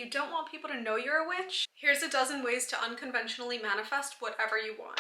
you don't want people to know you're a witch, here's a dozen ways to unconventionally manifest whatever you want.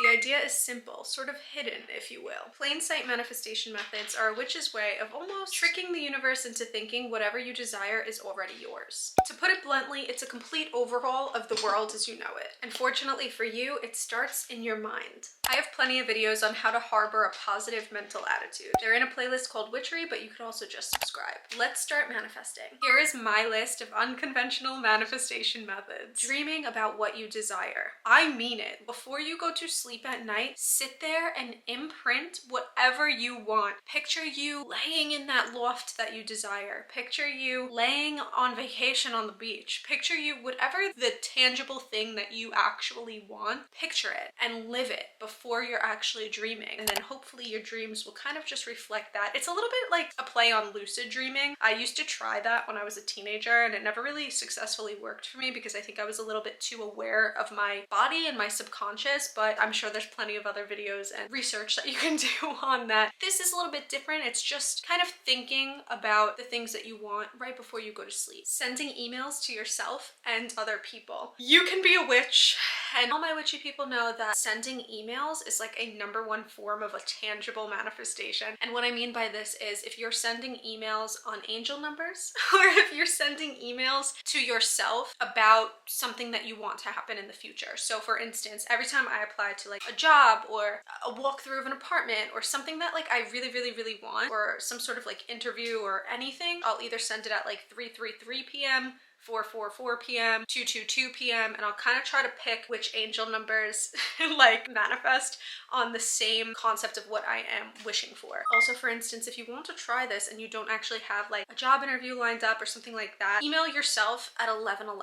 The idea is simple, sort of hidden, if you will. Plain sight manifestation methods are a witch's way of almost tricking the universe into thinking whatever you desire is already yours. To put it bluntly, it's a complete overhaul of the world as you know it. And fortunately for you, it starts in your mind. I have plenty of videos on how to harbor a positive mental attitude. They're in a playlist called Witchery, but you can also just subscribe. Let's start manifesting. Here is my list of unconventional manifestation methods. Dreaming about what you desire. I mean it. Before you go to sleep at night, sit there and imprint whatever you want. Picture you laying in that loft that you desire. Picture you laying on vacation on the beach. Picture you, whatever the tangible thing that you actually want, picture it and live it before you're actually dreaming. And then hopefully your dreams will kind of just reflect that. It's a little bit like a play on lucid dreaming. I used to try that when I was a teenager and it never really successfully worked for me because I think I was a little bit too aware of my body and my subconscious, but I'm sure there's plenty of other videos and research that you can do on that. This is a little bit different. It's just kind of thinking about the things that you want right before you go to sleep. Sending emails to yourself and other people. You can be a witch, and all my witchy people know that sending emails is like a #1 form of a tangible manifestation. And what I mean by this is if you're sending emails on angel numbers or if you're sending emails to yourself about something that you want to happen in the future. So for instance, every time I apply to like a job or a walkthrough of an apartment or something that like I really want, or some sort of like interview or anything, I'll either send it at like 3:33 p.m., 4:44 p.m., 2:22 p.m. and I'll kind of try to pick which angel numbers like manifest on the same concept of what I am wishing for. Also, for instance, if you want to try this and you don't actually have like a job interview lined up or something like that, email yourself at 11:11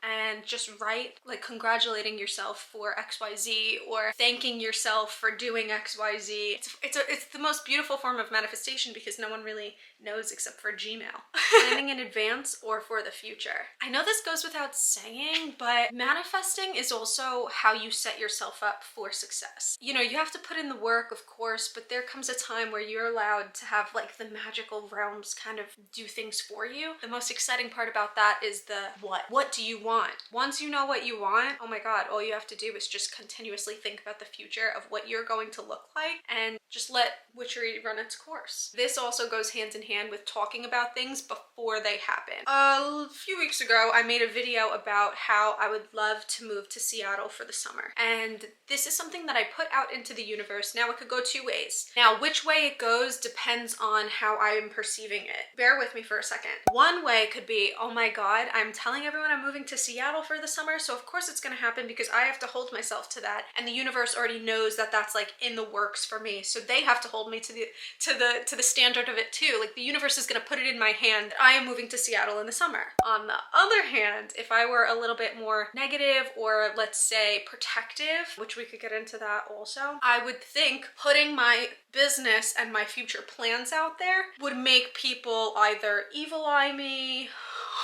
and just write like congratulating yourself for XYZ or thanking yourself for doing XYZ. It's the most beautiful form of manifestation because no one really knows except for Gmail. Planning in advance or for the future. I know this goes without saying, but manifesting is also how you set yourself up for success. You know, you have to put in the work, of course, but there comes a time where you're allowed to have like the magical realms kind of do things for you. The most exciting part about that is the what. What do you want? Once you know what you want, oh my God, all you have to do is just continuously think about the future of what you're going to look like and just let witchery run its course. This also goes hand in hand with talking about things before they happen. A few weeks ago, I made a video about how I would love to move to Seattle for the summer. And this is something that I put out into the universe. Now it could go two ways. Now, which way it goes depends on how I am perceiving it. Bear with me for a second. One way could be, oh my God, I'm telling everyone I'm moving to Seattle for the summer, so of course it's gonna happen because I have to hold myself to that. And the universe already knows that that's like in the works for me. So they have to hold me to the standard of it too. Like the universe is gonna put it in my hand that I am moving to Seattle in the summer. On the other hand, if I were a little bit more negative or let's say protective, which we could get into that also, I would think putting my business and my future plans out there would make people either evil eye me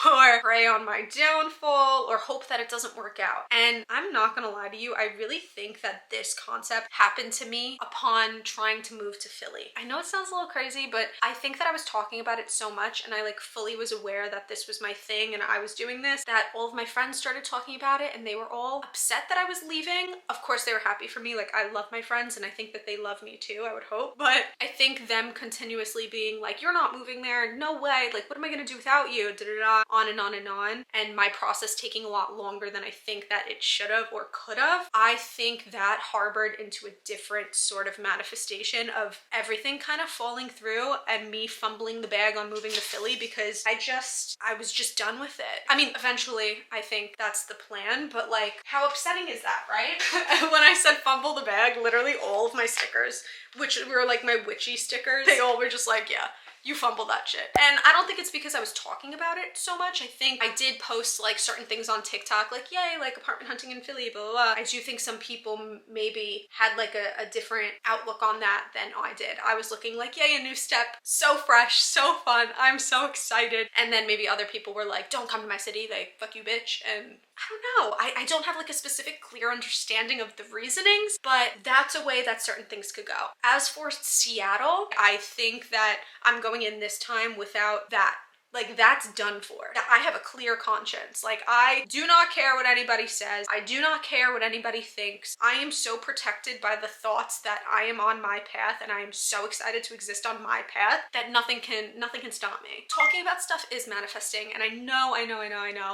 or prey on my downfall or hope that it doesn't work out. And I'm not gonna lie to you, I really think that this concept happened to me upon trying to move to Philly. I know it sounds a little crazy, but I think that I was talking about it so much and I like fully was aware that this was my thing and I was doing this, that all of my friends started talking about it and they were all upset that I was leaving. Of course they were happy for me, like I love my friends and I think that they love me too, I would hope. But I think them continuously being like, you're not moving there, no way, like what am I gonna do without you, da-da-da, on and on and on, and my process taking a lot longer than I think that it should have or could have. I think that harbored into a different sort of manifestation of everything kind of falling through and me fumbling the bag on moving to Philly because I was just done with it. I mean, eventually I think that's the plan, but like how upsetting is that, right? When I said fumble the bag, literally all of my stickers, which were like my witchy stickers, they all were just like, yeah, you fumbled that shit. And I don't think it's because I was talking about it so much. I think I did post like certain things on TikTok, like yay, like apartment hunting in Philly, blah, blah, blah. I do think some people maybe had like a different outlook on that than I did. I was looking like, yay, a new step, so fresh, so fun, I'm so excited. And then maybe other people were like, don't come to my city, like, fuck you, bitch. And I don't know, I don't have like a specific clear understanding of the reasonings, but that's a way that certain things could go. As for Seattle, I think that I'm going in this time without that Like, that's done for. I have a clear conscience. Like, I do not care what anybody says. I do not care what anybody thinks. I am so protected by the thoughts that I am on my path, and I am so excited to exist on my path that nothing can stop me. Talking about stuff is manifesting, and I know,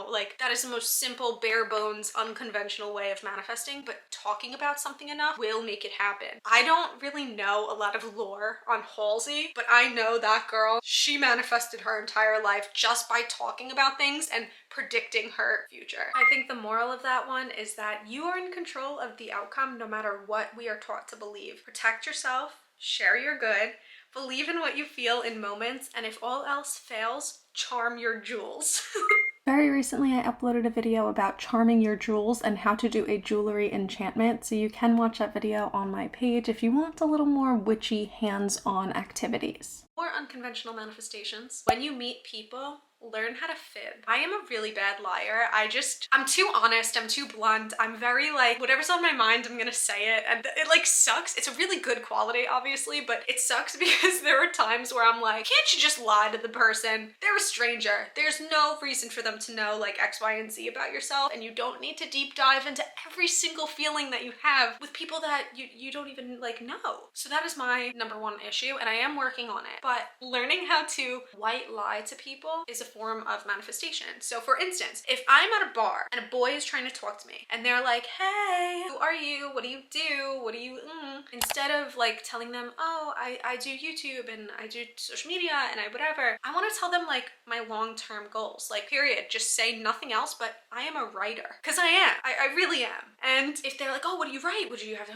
like, that is the most simple, bare bones, unconventional way of manifesting, but talking about something enough will make it happen. I don't really know a lot of lore on Halsey, but I know that girl, she manifested her entire life just by talking about things and predicting her future. I think the moral of that one is that you are in control of the outcome no matter what we are taught to believe. Protect yourself, share your good, believe in what you feel in moments, and if all else fails, charm your jewels. Very recently, I uploaded a video about charming your jewels and how to do a jewelry enchantment, so you can watch that video on my page if you want a little more witchy hands-on activities. More unconventional manifestations. When you meet people, learn how to fib. I am a really bad liar. I'm too honest, I'm too blunt, I'm very like, whatever's on my mind, I'm gonna say it, and it like sucks. It's a really good quality, obviously, but it sucks because there are times where I'm like, can't you just lie to the person? They're a stranger. There's no reason for them to know like X, Y, and Z about yourself, and you don't need to deep dive into every single feeling that you have with people that you don't even like know. So that is my number one issue, and I am working on it. But learning how to white lie to people is a form of manifestation. So for instance, if I'm at a bar and a boy is trying to talk to me and they're like, hey, who are you? What do you do? What do you, Instead of like telling them, oh, I do YouTube and I do social media and I whatever, I want to tell them like my long-term goals, like period. Just say nothing else, but I am a writer. Cause I am, I really am. And if they're like, oh, what do you write? What do you have?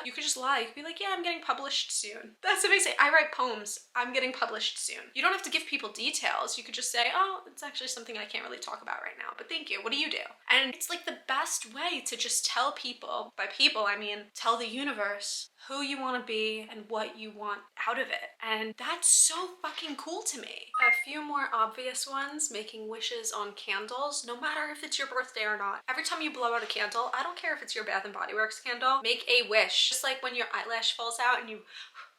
You could just lie. You could be like, yeah, I'm getting published soon. That's what I say. I write poems. I'm getting published soon. You don't have to give people details. You could just say, oh, it's actually something I can't really talk about right now, but thank you. What do you do? And it's like the best way to just tell people, by people, I mean, tell the universe who you want to be and what you want out of it. And that's so fucking cool to me. A few more obvious ones, making wishes on candles, no matter if it's your birthday or not. Every time you blow out a candle, I don't care if it's your Bath & Body Works candle, make a wish. Just like when your eyelash falls out and you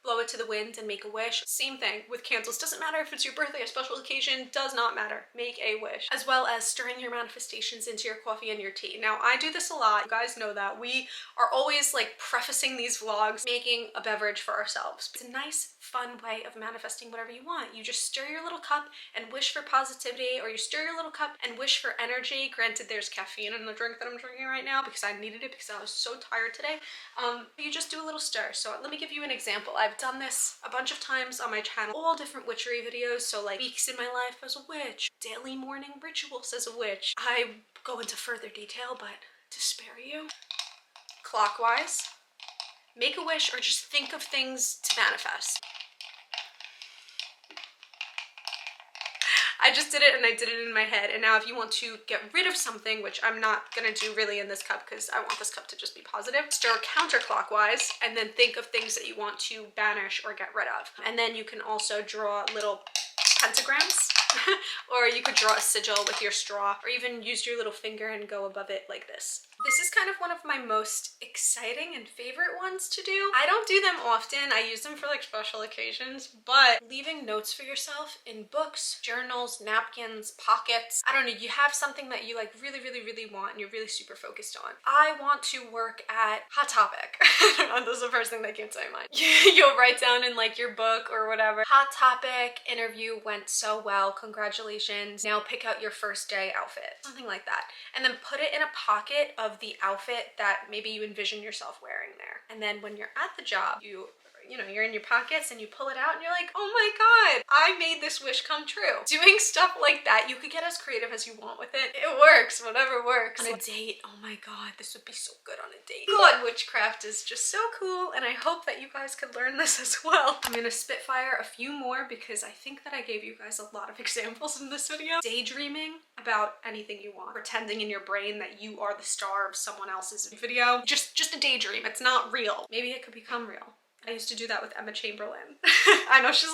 blow it to the wind and make a wish. Same thing with candles. Doesn't matter if it's your birthday, a special occasion, does not matter. Make a wish. As well as stirring your manifestations into your coffee and your tea. Now, I do this a lot. You guys know that. We are always like prefacing these vlogs, making a beverage for ourselves. It's a nice, fun way of manifesting whatever you want. You just stir your little cup and wish for positivity, or you stir your little cup and wish for energy. Granted, there's caffeine in the drink that I'm drinking right now because I needed it because I was so tired today. You just do a little stir. So let me give you an example. I've done this a bunch of times on my channel, all different witchery videos. So like weeks in my life as a witch, daily morning rituals as a witch. I go into further detail, but to spare you, clockwise, make a wish or just think of things to manifest. I just did it and I did it in my head. And now if you want to get rid of something, which I'm not gonna do really in this cup because I want this cup to just be positive, stir counterclockwise and then think of things that you want to banish or get rid of. And then you can also draw little pentagrams or you could draw a sigil with your straw, or even use your little finger and go above it like this. This is kind of one of my most exciting and favorite ones to do. I don't do them often. I use them for like special occasions, but leaving notes for yourself in books, journals, napkins, pockets. I don't know, you have something that you like really want and you're really super focused on. I want to work at Hot Topic. That's the first thing that came to my mind. You'll write down in like your book or whatever, Hot Topic interview went so well, congratulations. Now pick out your first day outfit, something like that. And then put it in a pocket of the outfit that maybe you envision yourself wearing there. And then when you're at the job, you're in your pockets and you pull it out and you're like, oh my God, I made this wish come true. Doing stuff like that, you could get as creative as you want with it. It works, whatever works. On a date, oh my God, this would be so good on a date. God, witchcraft is just so cool, and I hope that you guys could learn this as well. I'm gonna spitfire a few more because I think that I gave you guys a lot of examples in this video. Daydreaming about anything you want. Pretending in your brain that you are the star of someone else's video. Just a daydream, it's not real. Maybe it could become real. I used to do that with Emma Chamberlain. I know she's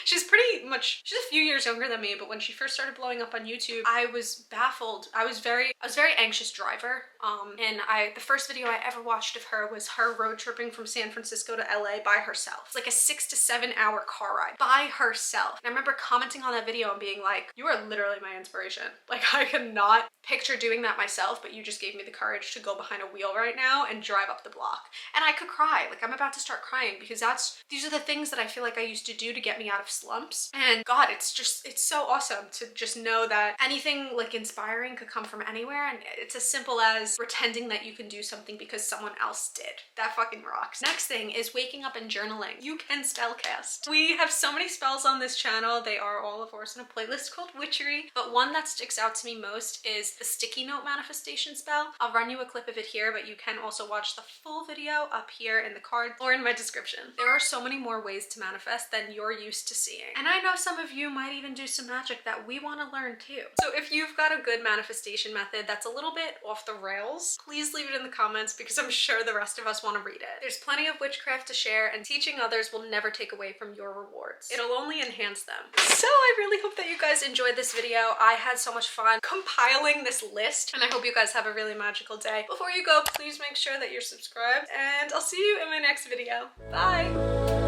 she's a few years younger than me, but when she first started blowing up on YouTube, I was baffled. I was very anxious driver. And the first video I ever watched of her was her road tripping from San Francisco to LA by herself. It's like a 6 to 7 hour car ride by herself. And I remember commenting on that video and being like, you are literally my inspiration. Like, I could not picture doing that myself, but you just gave me the courage to go behind a wheel right now and drive up the block. And I could cry. Like, I'm about to start crying because these are the things that I feel like I used to do to get me out of slumps. And God, it's so awesome to just know that anything like inspiring could come from anywhere. And it's as simple as pretending that you can do something because someone else did. That fucking rocks. Next thing is waking up and journaling. You can spellcast. We have so many spells on this channel. They are all, of course, in a playlist called Witchery, but one that sticks out to me most is the sticky note manifestation spell. I'll run you a clip of it here, but you can also watch the full video up here in the card or in my description. There are so many more ways to manifest than you're used to seeing. And I know some of you might even do some magic that we want to learn too. So if you've got a good manifestation method that's a little bit off the rails, please leave it in the comments because I'm sure the rest of us want to read it. There's plenty of witchcraft to share, and teaching others will never take away from your rewards. It'll only enhance them. So I really hope that you guys enjoyed this video. I had so much fun compiling this list, and I hope you guys have a really magical day. Before you go, please make sure that you're subscribed, and I'll see you in my next video. Bye!